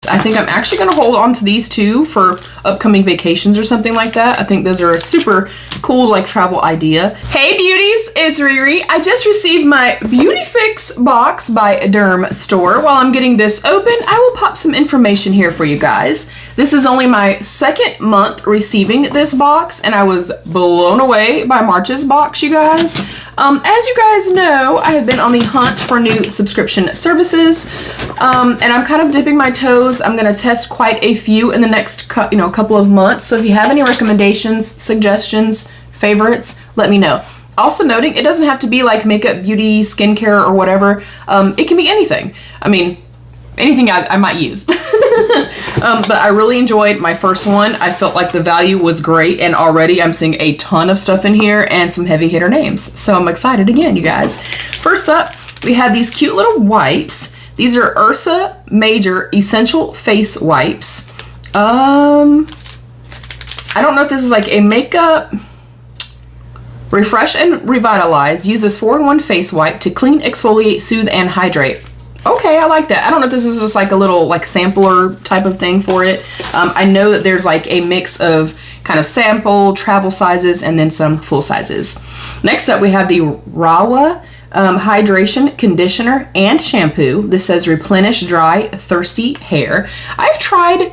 I think I'm actually going to hold on to these two for upcoming vacations or something like that. I think those are a super cool like travel idea. Hey beauties, it's Riri. I just received my BeautyFIX box by Dermstore. While I'm getting this open, I will pop some information here for you guys. This is only my second month receiving this box, and I was blown away by March's box, you guys. As you guys know, I have been on the hunt for new subscription services, and I'm kind of dipping my toes. I'm going to test quite a few in the next couple of months, so if you have any recommendations, suggestions, favorites, let me know. Also noting, it doesn't have to be like makeup, beauty, skincare, or whatever. It can be anything. I mean, anything I might use. But I really enjoyed my first one. I felt like the value was great, and already I'm seeing a ton of stuff in here and some heavy hitter names. So I'm excited again, you guys. First up, we have these cute little wipes. These are Ursa Major Essential Face Wipes. I don't know if this is like a makeup. Refresh and revitalize. Use this 4-in-1 face wipe to clean, exfoliate, soothe, and hydrate. Okay, I like that. I don't know if this is just like a little like sampler type of thing for it. I know that there's like a mix of kind of sample, travel sizes, and then some full sizes. Next up, we have the Rawa Hydration Conditioner and Shampoo. This says replenish dry, thirsty hair. I've tried,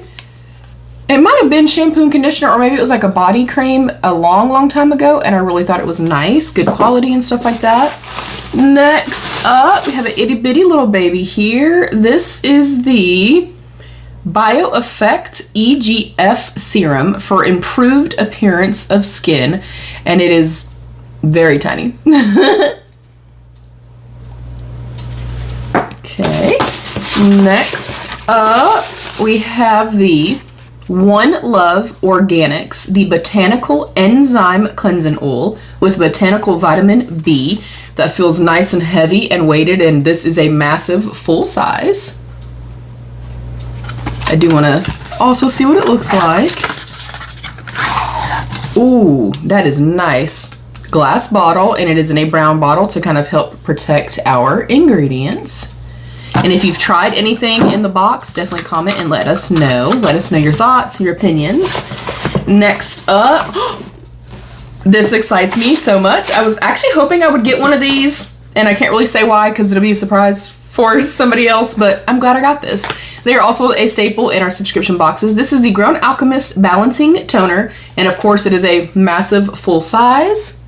it might have been shampoo and conditioner, or maybe it was like a body cream a long time ago, and I really thought it was nice, good quality and stuff like that. Next up, we have an itty bitty little baby here. This is the BeautyFIX EGF Serum for improved appearance of skin, and it is very tiny. Okay, next up, we have the One Love Organics, the Botanical Enzyme Cleansing Oil with Botanical Vitamin B. That feels nice and heavy and weighted, and this is a massive full size. I do want to also see what it looks like. Ooh, that is nice. Glass bottle, and it is in a brown bottle to kind of help protect our ingredients. And if you've tried anything in the box, definitely comment and let us know. Let us know your thoughts, your opinions. Next up, this excites me so much. I was actually hoping I would get one of these, and I can't really say why because it'll be a surprise for somebody else, but I'm glad I got this. They are also a staple in our subscription boxes. This is the Grown Alchemist Balancing Toner, and of course it is a massive full size.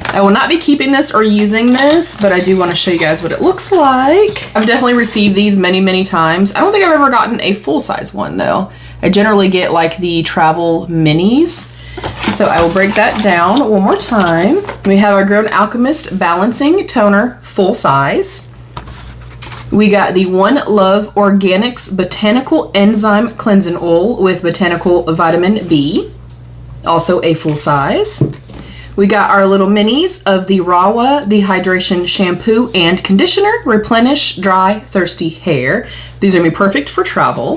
I will not be keeping this or using this, but I do want to show you guys what it looks like. I've definitely received these many times. I don't think I've ever gotten a full-size one though. I generally get like the travel minis. So I will break that down one more time. We have our Grown Alchemist Balancing Toner full size. We got the One Love Organics Botanical Enzyme Cleansing Oil with Botanical Vitamin B, also a full size. We got our little minis of the Rawa, the Hydration Shampoo and Conditioner, Replenish Dry, Thirsty Hair. These are going to be perfect for travel.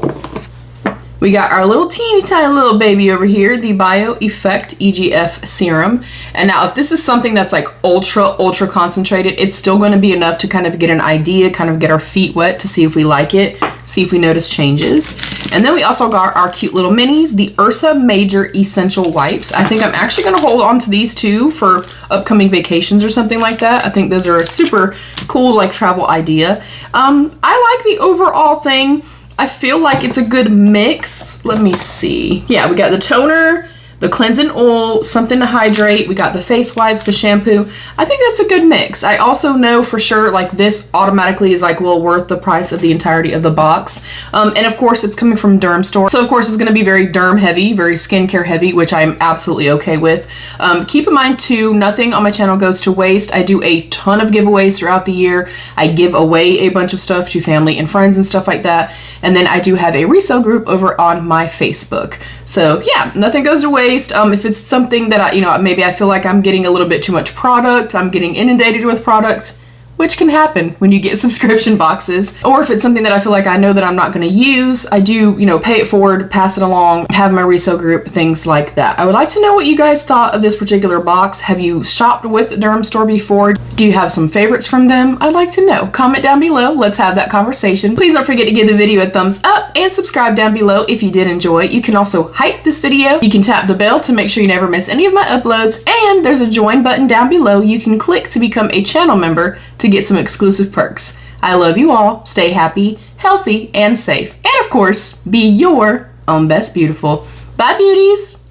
We got our little teeny tiny little baby over here, the BeautyFIX EGF Serum. And now if this is something that's like ultra concentrated, it's still going to be enough to kind of get an idea, kind of get our feet wet to see if we like it, see if we notice changes. And then we also got our cute little minis, the Ursa Major Essential Wipes. I think I'm actually going to hold on to these two for upcoming vacations or something like that. I think those are a super cool like travel idea. I like the overall thing. I feel like it's a good mix. Let me see. Yeah, we got the toner, the cleansing oil, something to hydrate. We got the face wipes, the shampoo. I think that's a good mix. I also know for sure like this automatically is like well worth the price of the entirety of the box. And of course it's coming from Dermstore. So of course it's going to be very derm heavy, very skincare heavy, which I'm absolutely okay with. Keep in mind too, nothing on my channel goes to waste. I do a ton of giveaways throughout the year. I give away a bunch of stuff to family and friends and stuff like that. And then I do have a resale group over on my Facebook. So yeah, nothing goes to waste. If it's something that maybe I feel like I'm getting a little bit too much product, I'm getting inundated with products, which can happen when you get subscription boxes. Or if it's something that I feel like I know that I'm not going to use, I do, you know, pay it forward, pass it along, have my resale group, things like that. I would like to know what you guys thought of this particular box. Have you shopped with Dermstore before? Do you have some favorites from them? I'd like to know. Comment down below. Let's have that conversation. Please don't forget to give the video a thumbs up and subscribe down below if you did enjoy. You can also hype this video. You can tap the bell to make sure you never miss any of my uploads, and there's a join button down below you can click to become a channel member to get some exclusive perks. I love you all. Stay happy, healthy, and safe. And of course, be your own best beautiful. Bye, beauties!